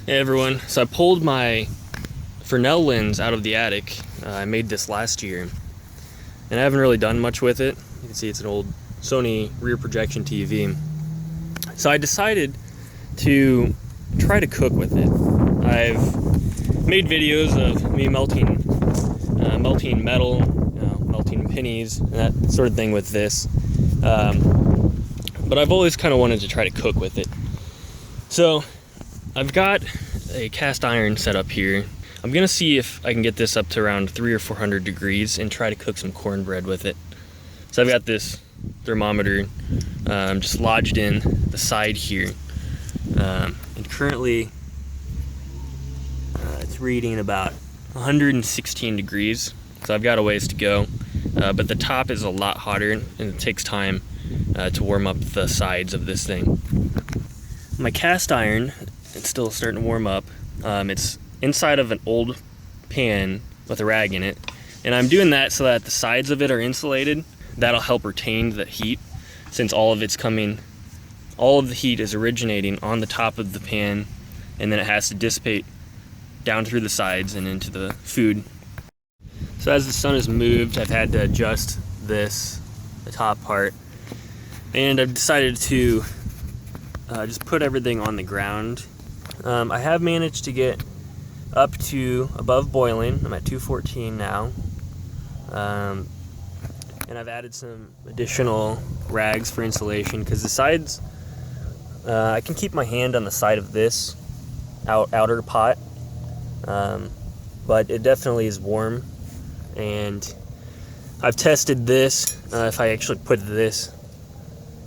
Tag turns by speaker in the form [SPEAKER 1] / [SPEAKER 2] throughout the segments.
[SPEAKER 1] Hey everyone, so I pulled my Fresnel Lens out of the attic. I made this last year, and I haven't really done much with it. You can see it's an old Sony rear projection TV. So I decided to try to cook with it. I've made videos of me melting metal, melting pennies, and that sort of thing with this. But I've always kind of wanted to try to cook with it. So I've got a cast iron set up here. I'm gonna see if I can get this up to around 300 or 400 degrees and try to cook some cornbread with it. So I've got this thermometer just lodged in the side here. And currently it's reading about 116 degrees. So I've got a ways to go. But the top is a lot hotter and it takes time to warm up the sides of this thing. My cast iron, it's still starting to warm up. It's inside of an old pan with a rag in it, and I'm doing that so that the sides of it are insulated. That'll help retain the heat, since all of the heat is originating on the top of the pan, and then it has to dissipate down through the sides and into the food. So as the sun has moved, I've had to adjust the top part, and I've decided to just put everything on the ground. I have managed to get up to above boiling. I'm at 214 now. And I've added some additional rags for insulation because the sides, I can keep my hand on the side of this outer pot, but it definitely is warm. And I've tested this, if I actually put this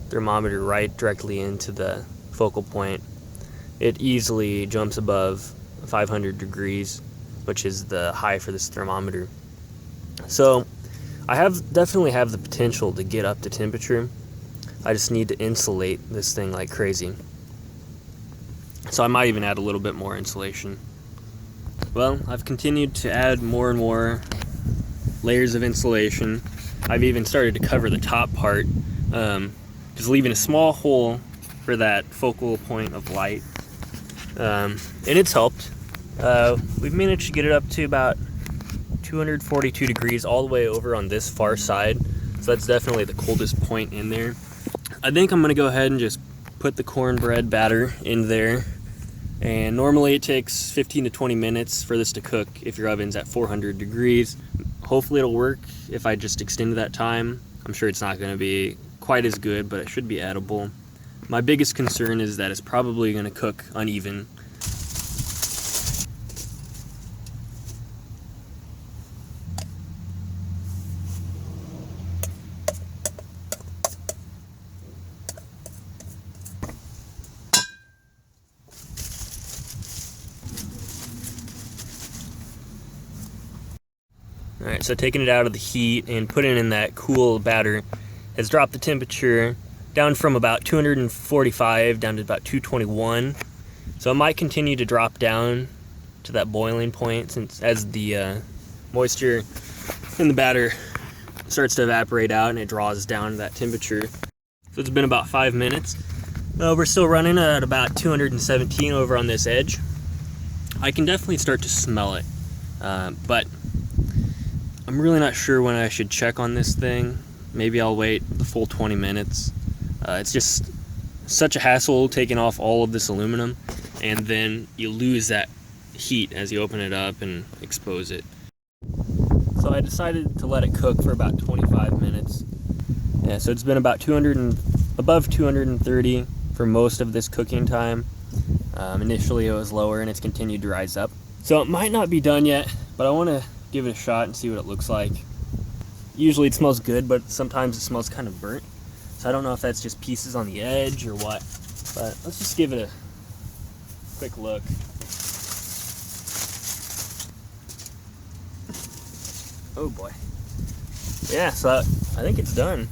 [SPEAKER 1] thermometer right directly into the focal point, it easily jumps above 500 degrees, which is the high for this thermometer. So I definitely have the potential to get up to temperature. I just need to insulate this thing like crazy. So I might even add a little bit more insulation. Well, I've continued to add more and more layers of insulation. I've even started to cover the top part, just leaving a small hole for that focal point of light. And it's helped. We've managed to get it up to about 242 degrees all the way over on this far side. So that's definitely the coldest point in there. I think I'm gonna go ahead and just put the cornbread batter in there. And normally it takes 15 to 20 minutes for this to cook if your oven's at 400 degrees. Hopefully it'll work if I just extend that time. I'm sure it's not gonna be quite as good, but it should be edible. My biggest concern is that it's probably going to cook uneven. Alright, so taking it out of the heat and putting it in that cool batter has dropped the temperature down from about 245 down to about 221. So it might continue to drop down to that boiling point since as the moisture in the batter starts to evaporate out and it draws down to that temperature. So it's been about 5 minutes. We're still running at about 217 over on this edge. I can definitely start to smell it, but I'm really not sure when I should check on this thing. Maybe I'll wait the full 20 minutes. It's just such a hassle taking off all of this aluminum, and then you lose that heat as you open it up and expose it. So I decided to let it cook for about 25 minutes. Yeah, so it's been about above 230 for most of this cooking time. Initially it was lower and it's continued to rise up. So it might not be done yet, but I want to give it a shot and see what it looks like. Usually it smells good, but sometimes it smells kind of burnt. So I don't know if that's just pieces on the edge or what, but let's just give it a quick look. Oh boy. Yeah, so I think it's done.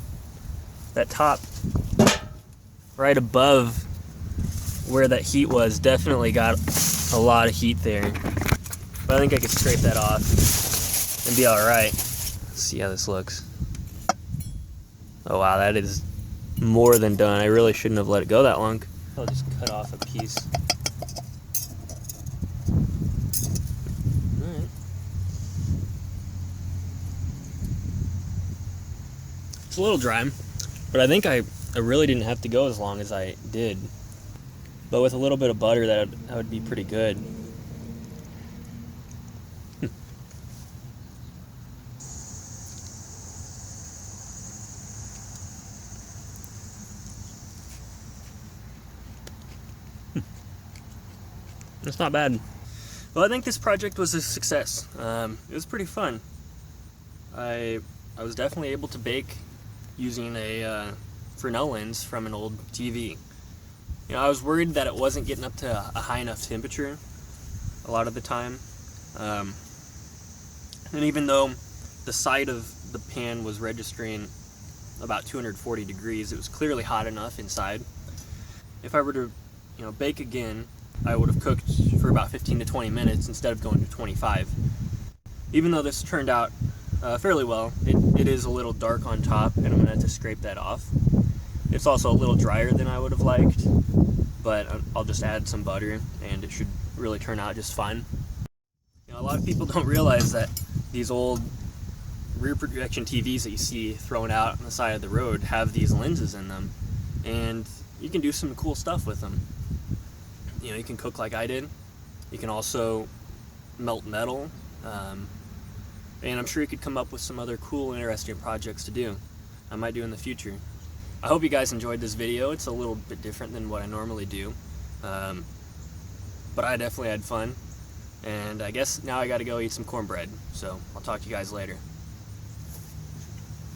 [SPEAKER 1] That top right above where that heat was definitely got a lot of heat there. But I think I could scrape that off and be all right. Let's see how this looks. Oh wow, that is more than done. I really shouldn't have let it go that long. I'll just cut off a piece. Alright. It's a little dry, but I think I really didn't have to go as long as I did. But with a little bit of butter, that would be pretty good. It's not bad. Well, I think this project was a success. It was pretty fun. I was definitely able to bake using a Fresnel lens from an old TV. You know, I was worried that it wasn't getting up to a high enough temperature a lot of the time. And even though the side of the pan was registering about 240 degrees, it was clearly hot enough inside. If I were to, bake again, I would have cooked for about 15 to 20 minutes instead of going to 25. Even though this turned out fairly well, it is a little dark on top, and I'm going to have to scrape that off. It's also a little drier than I would have liked, but I'll just add some butter, and it should really turn out just fine. A lot of people don't realize that these old rear projection TVs that you see thrown out on the side of the road have these lenses in them, and you can do some cool stuff with them. You can cook like I did. You can also melt metal, and I'm sure you could come up with some other cool, interesting projects to do. I might do in the future. I hope you guys enjoyed this video. It's a little bit different than what I normally do, but I definitely had fun. And I guess now I gotta go eat some cornbread, so I'll talk to you guys later.